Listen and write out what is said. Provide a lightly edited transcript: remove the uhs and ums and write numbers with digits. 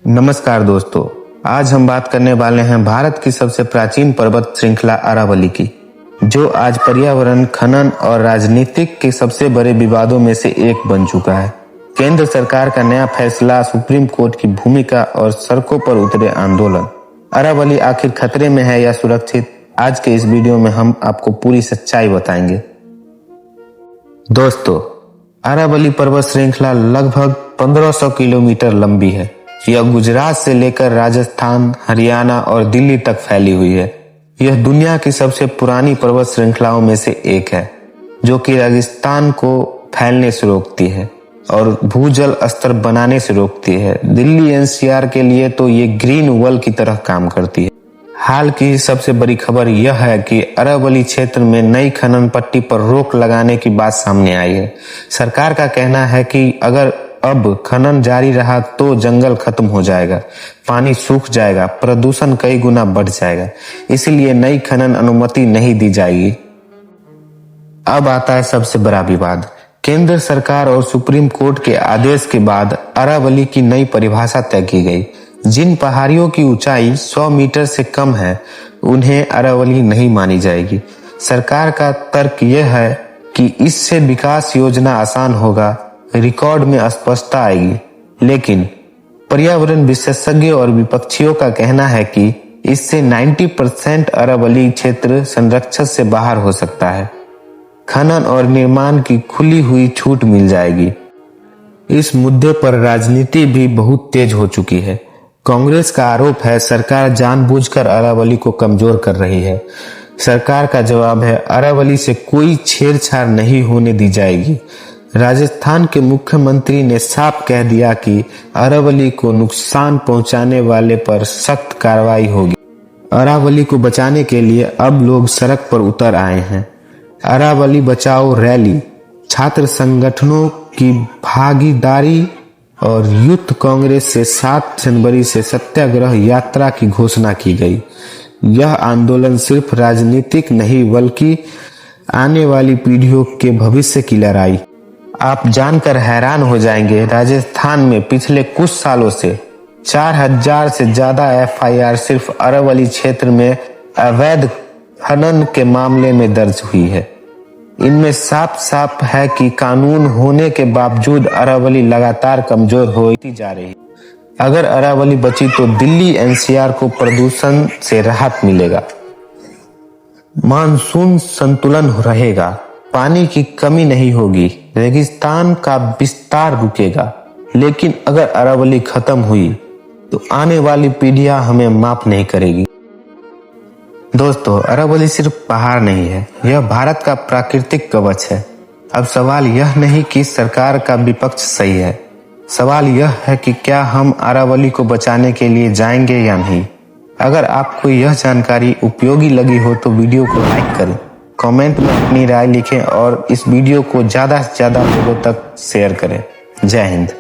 नमस्कार दोस्तों, आज हम बात करने वाले हैं भारत की सबसे प्राचीन पर्वत श्रृंखला अरावली की, जो आज पर्यावरण, खनन और राजनीतिक के सबसे बड़े विवादों में से एक बन चुका है। केंद्र सरकार का नया फैसला, सुप्रीम कोर्ट की भूमिका और सड़कों पर उतरे आंदोलन। अरावली आखिर खतरे में है या सुरक्षित? आज के इस वीडियो में हम आपको पूरी सच्चाई बताएंगे। दोस्तों, अरावली पर्वत श्रृंखला लगभग 1500 किलोमीटर लंबी है। यह गुजरात से लेकर राजस्थान, हरियाणा और दिल्ली तक फैली हुई है। यह दुनिया की सबसे पुरानी पर्वत श्रृंखलाओं में से एक है, जो कि रेगिस्तान को फैलने से रोकती है और भूजल स्तर बनाने से रोकती है। दिल्ली एनसीआर के लिए तो ये ग्रीन वॉल की तरह काम करती है। हाल की सबसे बड़ी खबर यह है कि अरावली क्षेत्र में नई खनन पट्टी पर रोक लगाने की बात सामने आई है। सरकार का कहना है कि अगर अब खनन जारी रहा तो जंगल खत्म हो जाएगा, पानी सूख जाएगा, प्रदूषण कई गुना बढ़ जाएगा, इसलिए नई खनन अनुमति नहीं दी जाएगी। अब आता है सबसे बड़ा विवाद। केंद्र सरकार और सुप्रीम कोर्ट के आदेश के बाद अरावली की नई परिभाषा तय की गई। जिन पहाड़ियों की ऊंचाई 100 मीटर से कम है, उन्हें अरावली नहीं मानी जाएगी। सरकार का तर्क यह है कि इससे विकास योजना आसान होगा, रिकॉर्ड में स्पष्टता आएगी। लेकिन पर्यावरण विशेषज्ञों और विपक्षियों का कहना है कि इससे 90% अरावली क्षेत्र संरक्षण से बाहर हो सकता है। खनन और निर्माण की खुली हुई छूट मिल जाएगी। इस मुद्दे पर राजनीति भी बहुत तेज हो चुकी है। कांग्रेस का आरोप है सरकार जानबूझकर अरावली को कमजोर कर रही है। सरकार का जवाब है अरावली से कोई छेड़छाड़ नहीं होने दी जाएगी। राजस्थान के मुख्यमंत्री ने साफ कह दिया कि अरावली को नुकसान पहुंचाने वाले पर सख्त कार्रवाई होगी। अरावली को बचाने के लिए अब लोग सड़क पर उतर आए हैं। अरावली बचाओ रैली, छात्र संगठनों की भागीदारी और यूथ कांग्रेस से 7 जनवरी से सत्याग्रह यात्रा की घोषणा की गई। यह आंदोलन सिर्फ राजनीतिक नहीं बल्कि आने वाली पीढ़ियों के भविष्य की लड़ाई। आप जानकर हैरान हो जाएंगे, राजस्थान में पिछले कुछ सालों से 4000 से ज्यादा एफआईआर सिर्फ अरावली क्षेत्र में अवैध खनन के मामले में दर्ज हुई है। इनमें साफ साफ है कि कानून होने के बावजूद अरावली लगातार कमजोर होती जा रही है। अगर अरावली बची तो दिल्ली एनसीआर को प्रदूषण से राहत मिलेगा, मानसून संतुलन रहेगा, पानी की कमी नहीं होगी, रेगिस्तान का विस्तार रुकेगा। लेकिन अगर अरावली खत्म हुई तो आने वाली पीढ़ियां हमें माफ नहीं करेगी। दोस्तों, अरावली सिर्फ पहाड़ नहीं है, यह भारत का प्राकृतिक कवच है। अब सवाल यह नहीं कि सरकार का विपक्ष सही है, सवाल यह है कि क्या हम अरावली को बचाने के लिए जाएंगे या नहीं। अगर आपको यह जानकारी उपयोगी लगी हो तो वीडियो को लाइक करें, कमेंट में अपनी राय लिखें और इस वीडियो को ज़्यादा से ज़्यादा लोगों तक शेयर करें। जय हिंद।